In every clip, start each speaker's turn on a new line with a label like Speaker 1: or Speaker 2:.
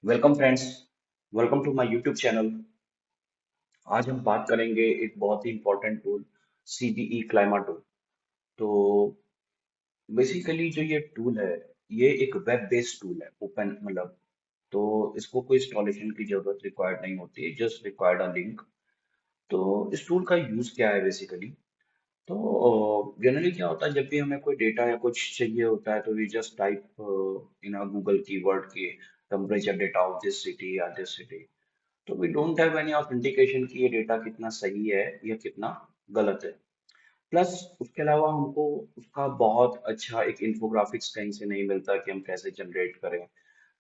Speaker 1: Welcome friends. Welcome to my YouTube channel. आज हम बात करेंगे एक बहुत ही important tool, CDE Clima tool. तो बेसिकली जो ये टूल है, ये एक वेब बेस्ड टूल है, ओपन मतलब। तो इसको कोई इंस्टॉलेशन की जरूरत रिक्वायर्ड नहीं होती है, जस्ट रिक्वायर्ड अ लिंक। तो इस टूल का यूज क्या है बेसिकली? तो जनरली क्या होता है, जब भी हमें कोई डेटा या कुछ चाहिए होता है तो we just type in a Google keyword की temperature data of this city या दिस सिटी। तो we don't have any authentication कि ये डेटा कितना सही है या कितना गलत है। प्लस उसके अलावा हमको उसका बहुत अच्छा एक इंफोग्राफिक्स कहीं से नहीं मिलता कि हम कैसे जनरेट करें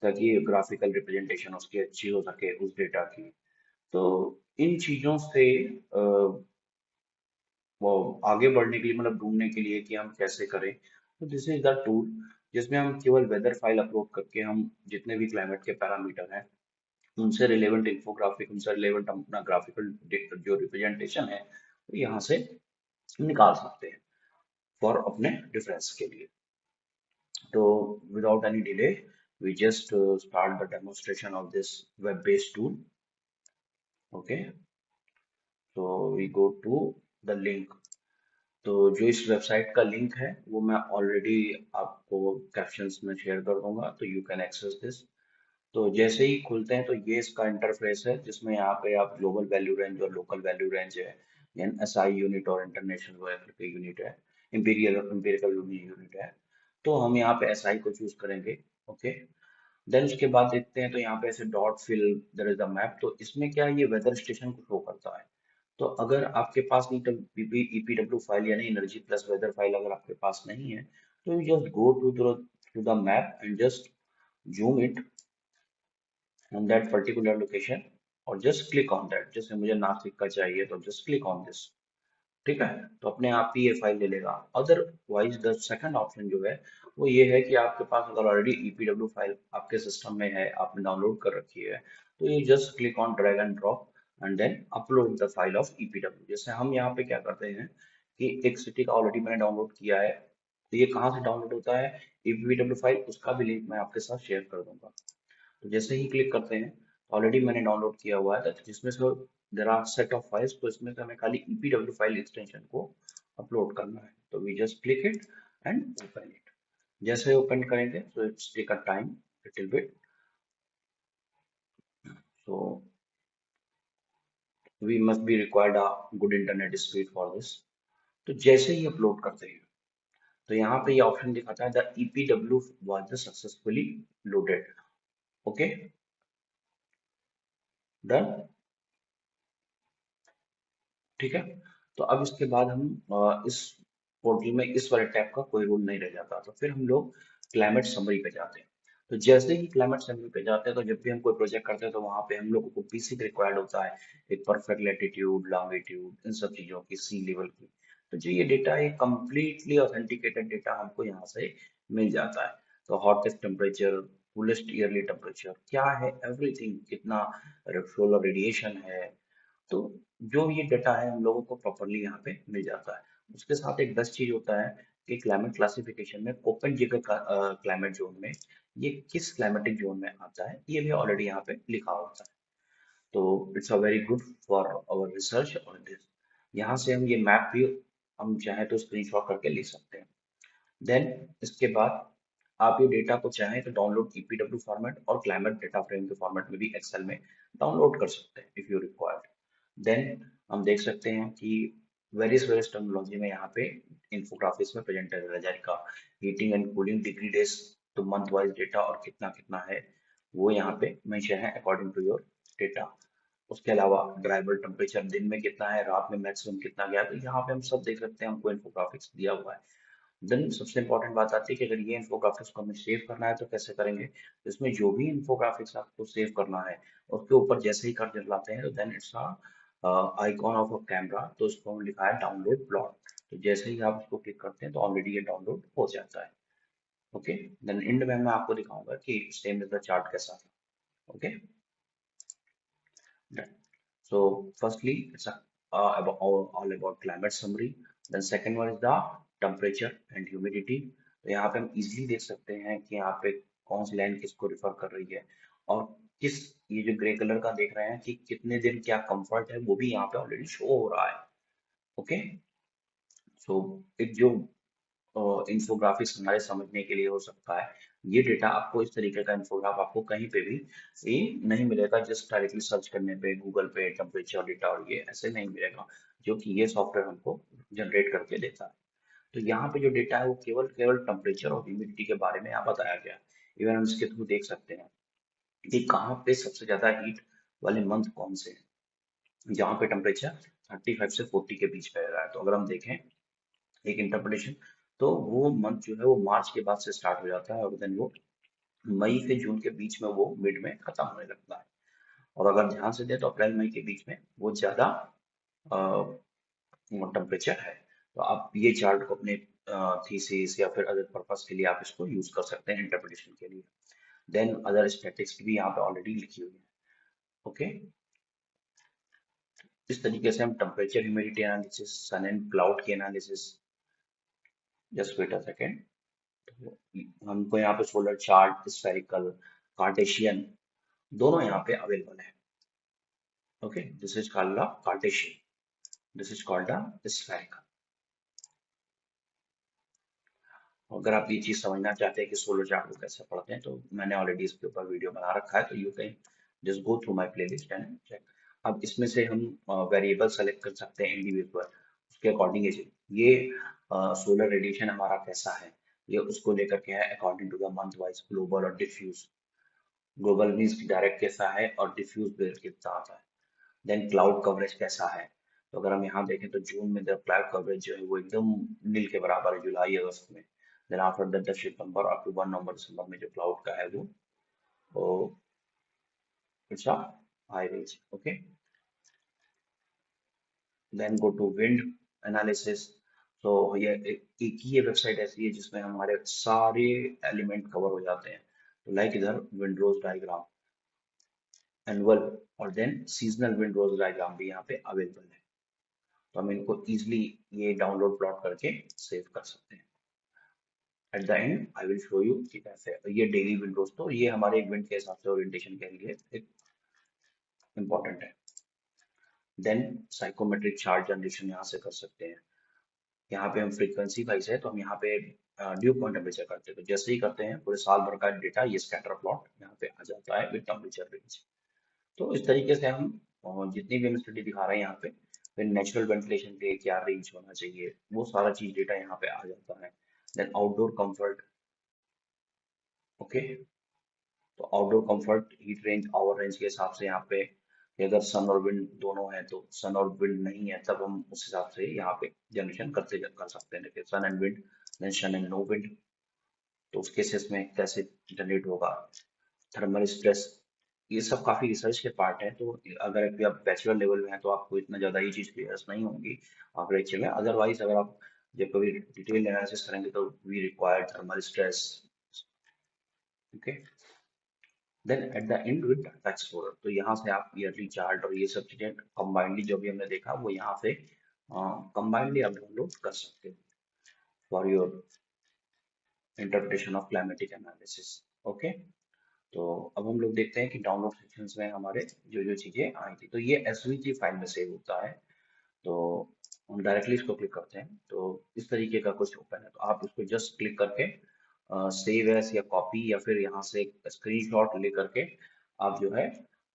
Speaker 1: ताकि ग्राफिकल रिप्रेजेंटेशन उसकी अच्छी हो सके उस डेटा की। तो इन चीजों से वो आगे बढ़ने के लिए मतलब ढूंढने के लिए कि हम कैसे करें, तो दिस इज द टूल जिसमें हम केवल वेदर फाइल अपलोड करके हम जितने भी क्लाइमेट के पैरामीटर हैं उनसे रिलेवेंट इंफोग्राफिक, उनसे रिलेवेंट हम अपना ग्राफिकल जो रिप्रेजेंटेशन है वो यहाँ से निकाल सकते हैं फॉर अपने डिफरेंस के लिए। तो without any delay we just start the demonstration of this web based tool. Okay, तो we go to the link. तो जो इस वेबसाइट का लिंक है वो मैं ऑलरेडी आपको कैप्शंस में शेयर कर दूंगा, तो यू कैन एक्सेस दिस। तो जैसे ही खुलते हैं तो ये इसका इंटरफेस है जिसमें यहाँ पे आप ग्लोबल वैल्यू रेंज और लोकल वैल्यू रेंज है, यानी SI यूनिट और इंटरनेशनल वेक्टर के यूनिट है, इंपीरियल इंपेरिकल यूनिट है। तो हम यहाँ पे SI को चूज करेंगे। ओके, देन उसके बाद देखते हैं तो यहाँ पे ऐसे dot fill there is the map. तो इसमें क्या है, ये वेदर स्टेशन को शो करता है। तो अगर आपके पास नहीं तो EPW फाइल यानी एनर्जी प्लस वेदर फाइल अगर आपके पास नहीं है तो you just go to the map and just zoom it on that particular location और just click on that। जैसे मुझे नासिक का चाहिए तो just click on this। ठीक है, तो अपने आप ही ये फाइल ले लेगा। अदरवाइज द सेकंड ऑप्शन जो है वो ये है कि आपके पास अगर ऑलरेडी EPW फाइल आपके सिस्टम में है, आपने डाउनलोड कर रखी है, तो ये just click on drag and drop and then upload the file of EPW। जैसे हम यहाँ पे क्या करते हैं कि एक सिटी का ऑलरेडी मैंने डाउनलोड किया है, तो ये कहाँ से डाउनलोड होता है EPW फाइल, उसका भी लिंक मैं आपके साथ शेयर कर दूंगा। तो जैसे ही क्लिक करते हैं, ऑलरेडी मैंने डाउनलोड किया हुआ है तो जिसमें से there are set of files, तो इसमें से हमें खाली EPW फाइल एक्सटेंशन को अपलोड करना है। तो we just click it and open it. जैसे ओपन करेंगे तो it's take a time little bit. So we must be required a good internet speed for this. तो जैसे ही अपलोड करते हैं तो यहाँ पे ये ऑप्शन दिखाता है the EPW was successfully loaded. Okay, done. ठीक है, तो अब इसके बाद हम इस पोर्टल में इस वाले टैब का कोई रूल नहीं रह जाता, तो फिर हम लोग क्लाइमेट समरी पे जाते हैं। तो जैसे ही क्लाइमेट समरी पे जाते हैं तो जब भी हम कोई प्रोजेक्ट करते हैं तो वहां पे हम लोगों को बेसिक रिक्वायर्ड होता है एक परफेक्ट लैटिट्यूड, लॉन्गिट्यूड, इन सब चीजों की, सी लेवल की। तो जो ये डेटा है कंप्लीटली ऑथेंटिकेटेड डेटा हमको यहाँ से मिल जाता है। तो hottest temperature, coolest yearly temperature क्या है, एवरीथिंग, कितना सोलर रेडिएशन है। तो जो ये डेटा है हम लोगों को प्रॉपरली यहाँ पे मिल जाता है। उसके साथ एक बेस्ट चीज होता है कि क्लाइमेट क्लासिफिकेशन में कोपेनहेगन का क्लाइमेट जोन में ये किस क्लाइमेटिक जोन में आता है ये भी ऑलरेडी यहाँ पे लिखा होता है। तो it's a very good for our research on this. यहाँ से हम ये मैप भी हम चाहें तो स्क्रीनशॉट करके ले सकते हैं। देन इसके बाद आप ये डेटा को चाहें तो डाउनलोड EPW फॉर्मेट और क्लाइमेट डेटा फ्रेम के फॉर्मेट में भी एक्सेल में डाउनलोड कर सकते हैं इफ यू रिक्वायर्ड। देन हम देख सकते हैं कि वेरियस वेरियस टर्मिनोलॉजी में यहाँ पे इन्फोग्राफिक्स में प्रेजेंट है जाएगा। Heating and cooling degree days, तो मंथ वाइज डेटा और कितना कितना है वो यहाँ पे मेंशन है अकॉर्डिंग टू योर डेटा। उसके अलावा ड्राइबल टेम्परेचर दिन में कितना है, रात में मैक्सिमम कितना गया, तो यहाँ पे हम सब देख सकते हैं, हमको इन्फोग्राफिक्स दिया हुआ है। देन सबसे इंपॉर्टेंट बात आती है कि अगर ये इन्फोग्राफिक्स को हमें सेव करना है तो कैसे करेंगे। तो इसमें जो भी इन्फोग्राफिक्स आपको सेव करना है उसके ऊपर जैसे ही कर्सर लाते हैं तो then it's icon of a camera, तो उसको हम लिखा है डाउनलोड प्लॉट। तो जैसे ही आप उसको क्लिक करते हैं तो ऑलरेडी ये डाउनलोड हो जाता है। ओके, देन एंड में मैं आपको दिखाऊंगा कि सेम इज द चार्ट कैसा था। Okay, done. So firstly, it's about all about climate summary. Then second one is the temperature and humidity। तो यहाँ पे हम easily देख सकते हैं कि यहाँ पे कौन सी लाइन किसको रिफर कर रही है, और किस, ये जो ग्रे कलर का देख रहे हैं कि कितने दिन क्या कंफर्ट है, वो भी यहाँ पे ऑलरेडी शो हो रहा है। ओके, सो एक जो इंफोग्राफिक्स हमारे समझने के लिए हो सकता है, ये डेटा आपको, इस तरीके का इंफोग्राफ आपको कहीं पे भी ये नहीं मिलेगा, जस्ट डायरेक्टली सर्च करने पे गूगल पे टेम्परेचर डेटा और ये ऐसे नहीं मिलेगा, जो कि ये सॉफ्टवेयर हमको जनरेट करके देता है। तो यहाँ पे जो डेटा है वो केवल केवल टेम्परेचर और ह्यूमिडिटी के बारे में यहाँ बताया गया है। इवन हम इसके थ्रू देख सकते हैं कि कहाँ पे सबसे ज्यादा हीट वाले मंथ कौन से हैं, जहाँ पे टेम्परेचर 35 से 40 के बीच में रहा है। तो अगर हम देखें एक इंटरप्रिटेशन, तो वो मंथ जो है वो मार्च के बाद से स्टार्ट हो जाता है, और देन वो मई से जून के बीच में वो मिड में खत्म होने लगता है। और अगर ध्यान से दें तो अप्रैल मई के बीच में वो ज्यादा टेम्परेचर है। तो आप ये चार्ट को अपने थीसिस या फिर अदर पर्पस के लिए आप इसको यूज कर सकते हैं इंटरप्रिटेशन के लिए। देन अदर स्टैटिस्टिक्स भी यहाँ पे ऑलरेडी लिखी हुई है। ओके, इस तरीके से हम temperature humidity analysis, sun and cloud की analysis, just wait a second, हमको यहाँ पे सोलर चार्ट, स्फेरिकल, कार्टेशियन दोनों यहाँ पे अवेलेबल है। Okay, this is called the Cartesian, this is called the spherical. अगर आप ये चीज समझना चाहते हैं कि सोलर चार्ट को कैसे पढ़ते हैं, तो मैंने ऑलरेडी इसके ऊपर वीडियो बना रखा है, तो you can just go through my playlist and check. अब इसमें से हम वेरिएबल सेलेक्ट कर सकते हैं इंडिविजुअल, उसके अकॉर्डिंग ये सोलर रेडिएशन हमारा कैसा है, ये उसको लेकर के है according to the month wise, global और डिफ्यूज। ग्लोबल मीन्स डायरेक्ट कैसा है और डिफ्यूज बेस कितना आता है। देन क्लाउड कवरेज कैसा है, तो अगर हम यहाँ देखें तो जून में द क्लाउड कवरेज जो है वो एकदम नील के बराबर है, जुलाई अगस्त में। देन आफ्टर दैट द सितंबर, अक्टूबर, नवंबर, दिसंबर में जो क्लाउड का है वो it's a high range. Okay, then go to wind analysis. तो ये एक ही ये वेबसाइट ऐसी है जिसमें हमारे सारे एलिमेंट कवर हो जाते हैं। तो लाइक इधर विंडरोज डायग्राम, एनुअल और देन सीजनल विंडरोज डायग्राम भी यहाँ पे अवेलेबल है। तो हम इनको इजिली ये डाउनलोड प्लॉट करके सेव कर सकते हैं। Eight the and I will show you कि कैसे ये डेली विंडोज, तो ये हमारे इवेंट के हिसाब से ओरिएंटेशन के लिए एक इम्पॉर्टेंट है। देन साइकोमेट्रिक चार्ट जनरेशन यहाँ से कर सकते हैं। यहाँ पे हम फ्रीक्वेंसी वाइज है, तो हम यहाँ पे ड्यू पॉइंट टेम्परेचर करते हैं, तो जैसे ही करते हैं पूरे साल भर का डेटा ये स्कैटर प्लॉट यहाँ पे आ जाता है विद टेम्परेचर रेंज। तो इस तरीके से हम जितनी भी हम स्टडी दिखा रहे हैं यहाँ पे, फिर नेचुरल वेंटिलेशन के लिए क्या रेंज होना चाहिए, वो सारा चीज डेटा यहाँ पे आ जाता है। Then outdoor comfort. ओके, तो outdoor comfort heat range hour range के हिसाब से यहाँ पे कि अगर सन और विंड दोनों है, तो सन और विंड नहीं है तब हम उस हिसाब से यहाँ पे जनरेशन कर सकते हैं। देखिए sun and wind, then sun and no wind, तो उस केसेस में कैसे जनरेट होगा। थर्मल स्ट्रेस, ये सब काफी रिसर्च के पार्ट है, तो अगर अभी आप बैचलर लेवल में हैं तो आपको इतना ज्यादा ये चीज क्लियर नहीं होंगी आर्किटेक्चर में। अदरवाइज अगर आप जब कभी डिटेल एनालिसिस करेंगे तो we require thermal stress. Okay, then at the end with data explorer, तो यहाँ से आप ईयरली चार्ट और ये सब चीजें कंबाइंडली जो भी हमने देखा वो यहाँ से कंबाइंडली आप डाउनलोड कर सकते हो for your interpretation of climatic analysis. Okay, तो अब हम लोग देखते हैं कि डाउनलोड सेक्शंस में हमारे जो जो चीजें आई थी, तो ये एसवीजी फाइल में सेव होता है। तो हम डायरेक्टली इसको क्लिक करते हैं तो इस तरीके का कुछ ओपन है, तो आप इसको जस्ट क्लिक करके सेव एस या कॉपी या फिर यहाँ से स्क्रीनशॉट ले करके आप जो है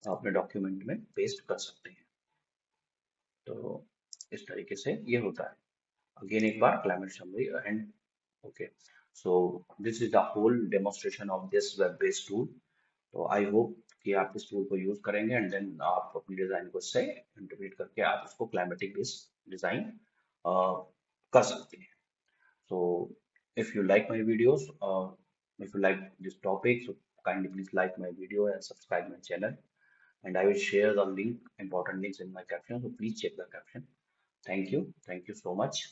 Speaker 1: अपने डॉक्यूमेंट में पेस्ट कर सकते हैं। तो इस तरीके से ये होता है। अगेन एक बार climate summary and okay, so this is the whole demonstration of this web based tool. तो आई होप कि आप इस टूल को यूज करेंगे एंड देन आप अपनी डिजाइन को इससे इंटीग्रेट करके आप उसको क्लाइमेटिक बेस्ड डिजाइन कर सकते हैं। So if you like my videos, if you like this topic, so kindly please like my video and subscribe my channel. And I will share the link, important links in my caption. So please check the caption. Thank you. Thank you so much.